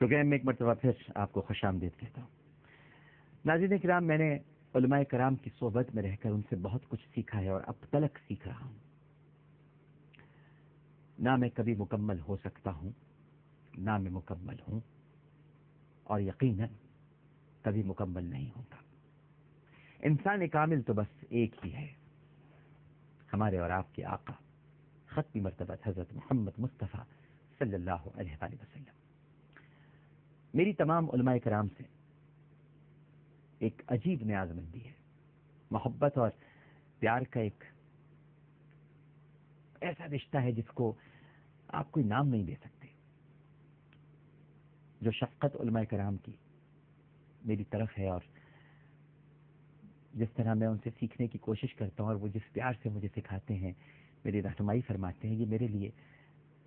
Programme میں ایک مرتبہ پھر آپ کو خوش آمدید کہتا ہوں۔ ناظرین کرام، میں نے علماء کرام کی صحبت میں رہ کر ان سے بہت کچھ سیکھا ہے اور اب تلک سیکھ رہا ہوں۔ نہ میں کبھی مکمل ہو سکتا ہوں، نہ میں مکمل ہوں، اور یقیناً کبھی مکمل نہیں ہوگا۔ انسان کامل تو بس ایک ہی ہے، ہمارے اور آپ کے آقا ختم مرتبہ حضرت محمد مصطفیٰ صلی اللہ علیہ وآلہ وسلم۔ میری تمام علماء کرام سے ایک عجیب نیاز مندی ہے، محبت اور پیار کا ایک ایسا رشتہ ہے جس کو آپ کوئی نام نہیں دے سکتے۔ جو شفقت علماء کرام کی میری طرف ہے اور جس طرح میں ان سے سیکھنے کی کوشش کرتا ہوں اور وہ جس پیار سے مجھے سکھاتے ہیں، میری رہنمائی فرماتے ہیں، یہ میرے لیے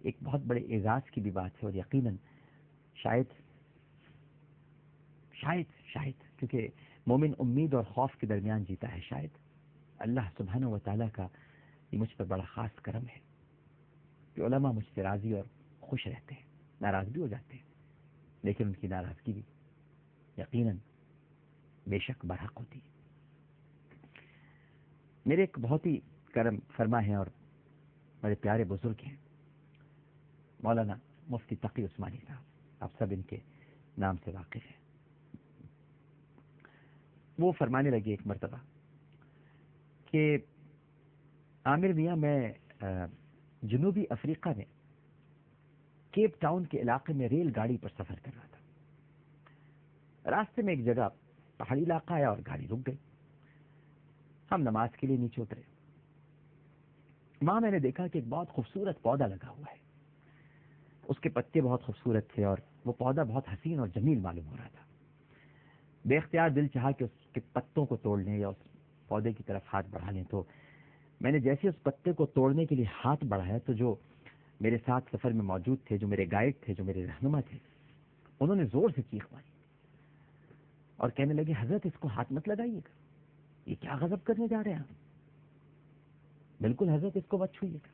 ایک بہت بڑے اعزاز کی بھی بات ہے۔ اور یقیناً شاید کیونکہ مومن امید اور خوف کے درمیان جیتا ہے، شاید اللہ سبحانہ و تعالیٰ کا یہ مجھ پر بڑا خاص کرم ہے کہ علماء مجھ سے راضی اور خوش رہتے ہیں، ناراض بھی ہو جاتے ہیں، لیکن ان کی ناراضگی بھی یقیناً بے شک برحق ہوتی ہے۔ میرے ایک بہت ہی کرم فرما ہے اور بڑے پیارے بزرگ ہیں، مولانا مفتی تقی عثمانی صاحب، آپ سب ان کے نام سے واقف ہیں۔ وہ فرمانے لگے ایک مرتبہ کہ عامر میاں، میں جنوبی افریقہ میں کیپ ٹاؤن کے علاقے میں ریل گاڑی پر سفر کر رہا تھا۔ راستے میں ایک جگہ پہاڑی علاقہ آیا اور گاڑی رک گئی۔ ہم نماز کے لیے نیچے اترے۔ وہاں میں نے دیکھا کہ ایک بہت خوبصورت پودا لگا ہوا ہے، اس کے پتے بہت خوبصورت تھے اور وہ پودا بہت حسین اور جمیل معلوم ہو رہا تھا۔ بے اختیار دل چاہا کہ اس کے پتوں کو توڑ لیں یا اس پودے کی طرف ہاتھ بڑھا لیں، تو میں نے جیسے اس پتے کو توڑنے کے لیے ہاتھ بڑھایا تو جو میرے ساتھ سفر میں موجود تھے، جو میرے گائیڈ تھے، جو میرے رہنما تھے، انہوں نے زور سے چیخ ماری اور کہنے لگے، حضرت اس کو ہاتھ مت لگائیے گا، یہ کیا غضب کرنے جا رہے ہیں آپ؟ بالکل حضرت اس کو مت چھوئیے گا۔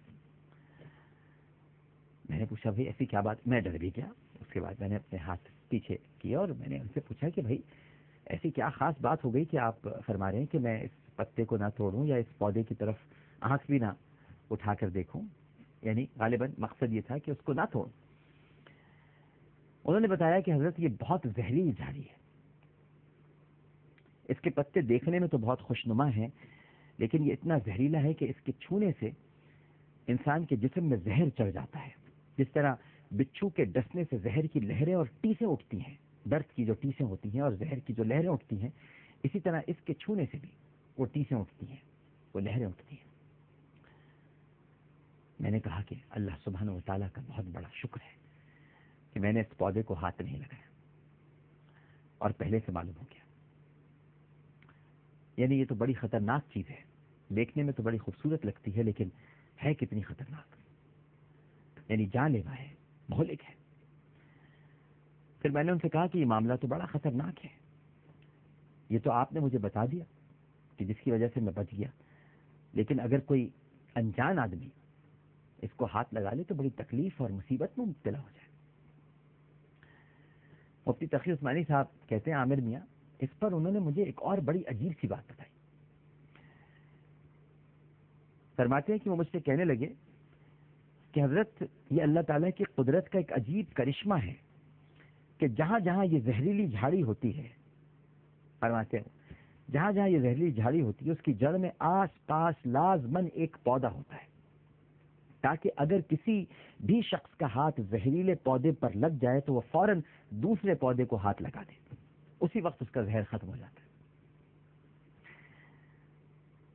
میں نے پوچھا بھائی ایسی کیا بات؟ میں ڈر بھی گیا۔ اس کے بعد میں نے اپنے ہاتھ پیچھے کیا اور میں نے ان سے پوچھا کہ بھائی ایسی کیا خاص بات ہو گئی کہ آپ فرما رہے ہیں کہ میں اس پتے کو نہ توڑوں یا اس پودے کی طرف آنکھ بھی نہ اٹھا کر دیکھوں؟ یعنی غالباً مقصد یہ تھا کہ اس کو نہ توڑوں۔ انہوں نے بتایا کہ حضرت یہ بہت زہریلی جھاڑی ہے، اس کے پتے دیکھنے میں تو بہت خوشنما ہیں، لیکن یہ اتنا زہریلا ہے کہ اس کے چھونے سے انسان کے جسم میں زہر چڑھ جاتا ہے۔ جس طرح بچھو کے ڈسنے سے زہر کی لہریں اور ٹیسیں اٹھتی ہیں، درد کی جو ٹیسیں ہوتی ہیں اور زہر کی جو لہریں اٹھتی ہیں، اسی طرح اس کے چھونے سے بھی وہ ٹیسیں اٹھتی ہیں، وہ لہریں اٹھتی ہیں۔ میں نے کہا کہ اللہ سبحانہ و تعالیٰ کا بہت بڑا شکر ہے کہ میں نے اس پودے کو ہاتھ نہیں لگایا اور پہلے سے معلوم ہو گیا۔ یعنی یہ تو بڑی خطرناک چیز ہے، دیکھنے میں تو بڑی خوبصورت لگتی ہے لیکن ہے کتنی خطرناک، یعنی جان لیوا ہے، مہلک ہے۔ پھر میں نے ان سے کہا کہ یہ معاملہ تو بڑا خطرناک ہے، یہ تو آپ نے مجھے بتا دیا کہ جس کی وجہ سے میں بچ گیا، لیکن اگر کوئی انجان آدمی اس کو ہاتھ لگا لے تو بڑی تکلیف اور مصیبت میں مبتلا ہو جائے۔ مفتی تقی عثمانی صاحب کہتے ہیں عامر میاں، اس پر انہوں نے مجھے ایک اور بڑی عجیب سی بات بتائی۔ فرماتے ہیں کہ وہ مجھ سے کہنے لگے کہ حضرت یہ اللہ تعالیٰ کی قدرت کا ایک عجیب کرشمہ ہے کہ جہاں جہاں یہ زہریلی جھاڑی ہوتی ہے، فرماتے ہیں جہاں جہاں یہ زہریلی جھاڑی ہوتی ہے اس کی جڑ میں آس پاس لازماً ایک پودا ہوتا ہے، تاکہ اگر کسی بھی شخص کا ہاتھ زہریلے پودے پر لگ جائے تو وہ فوراً دوسرے پودے کو ہاتھ لگا دے، اسی وقت اس کا زہر ختم ہو جاتا ہے۔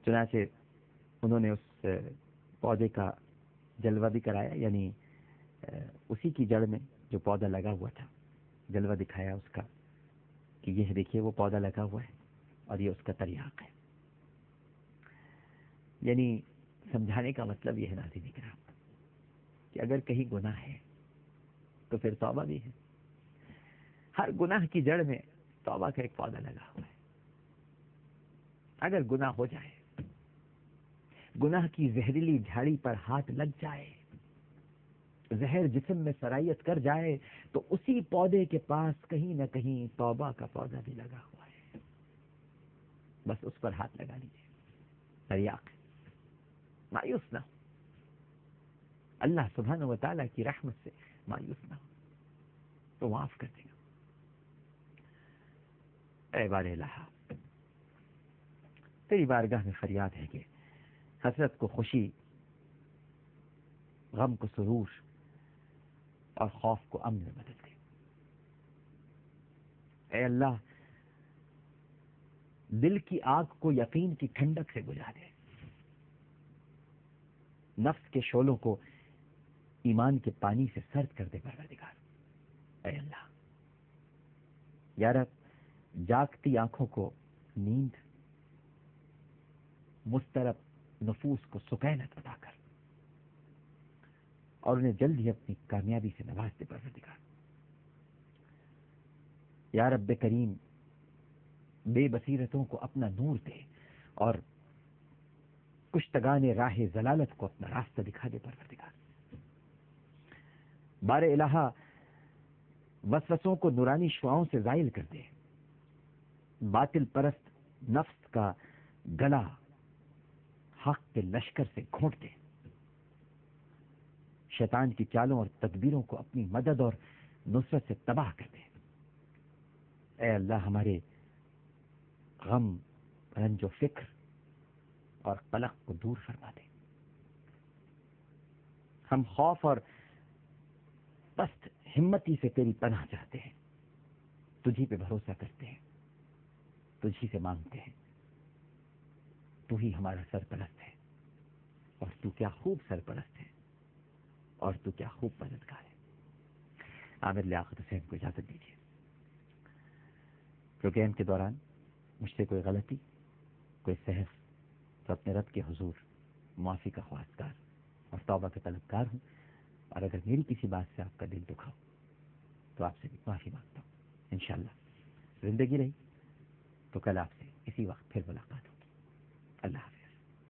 چنانچہ انہوں نے اس پودے کا جلوہ بھی کرایا، یعنی اسی کی جڑ میں جو پودا لگا ہوا تھا جلوہ دکھایا اس کا کہ یہ دیکھیے وہ پودا لگا ہوا ہے اور یہ اس کا تریاق ہے۔ یعنی سمجھانے کا مطلب یہ ہے ناظرین کرام کہ اگر کہیں گناہ ہے تو پھر توبہ بھی ہے۔ ہر گناہ کی جڑ میں توبہ کا ایک پودا لگا ہوا ہے۔ اگر گناہ ہو جائے، گناہ کی زہریلی جھاڑی پر ہاتھ لگ جائے زہر جسم میں سرایت کر جائے تو اسی پودے کے پاس کہیں نہ کہیں توبہ کا پودا بھی لگا ہوا ہے، بس اس پر ہاتھ لگا لیجیے۔ تریاق، مایوس نہ ہو، اللہ سبحانہ و تعالیٰ کی رحمت سے مایوس نہ ہو تو معاف کر دے گا۔ اے بار الہ، تیری بارگاہ میں فریاد ہے کہ حسرت کو خوشی، غم کو سرور اور خوف کو امن میں بدل دے۔ اے اللہ، دل کی آگ کو یقین کی ٹھنڈک سے بجھا دے، نفس کے شعلوں کو ایمان کے پانی سے سرد کر دے پروردگار۔ اے اللہ، یا رب، جاگتی آنکھوں کو نیند، مضطرب نفوس کو سکینت عطا کر اور انہیں جلد ہی اپنی کامیابی سے نواز دے پروردگار۔ یا رب کریم، بے بصیرتوں کو اپنا نور دے اور کشتگان راہ ضلالت کو اپنا راستہ دکھا دے پروردگار۔ بار الہ، وسوسوں کو نورانی شعاؤں سے زائل کر دے، باطل پرست نفس کا گلا حق کے لشکر سے گھونٹ دے، شیطان کی چالوں اور تدبیروں کو اپنی مدد اور نصرت سے تباہ کر دے۔ اے اللہ، ہمارے غم، رنج و فکر اور قلق کو دور فرما دے۔ ہم خوف اور پست ہمتی سے تیری پناہ چاہتے ہیں، تجھی پہ بھروسہ کرتے ہیں، تجھی سے مانگتے ہیں۔ تو ہی ہمارا سرپرست ہے، اور تو کیا خوب سرپرست ہے، اور تو کیا خوب مددگار ہے۔ عامر لیاقت حسین کو اجازت دیجیے۔ پروگرام کے دوران مجھ سے کوئی غلطی، کوئی سہو تو اپنے رب کے حضور معافی کا خواستگار اور توبہ کا طلبگار ہوں، اور اگر میری کسی بات سے آپ کا دل دکھا ہو تو آپ سے بھی معافی مانگتا ہوں۔ انشاءاللہ زندگی رہی تو کل آپ سے اسی وقت پھر ملاقات ہوگی۔ اللہ حافظ۔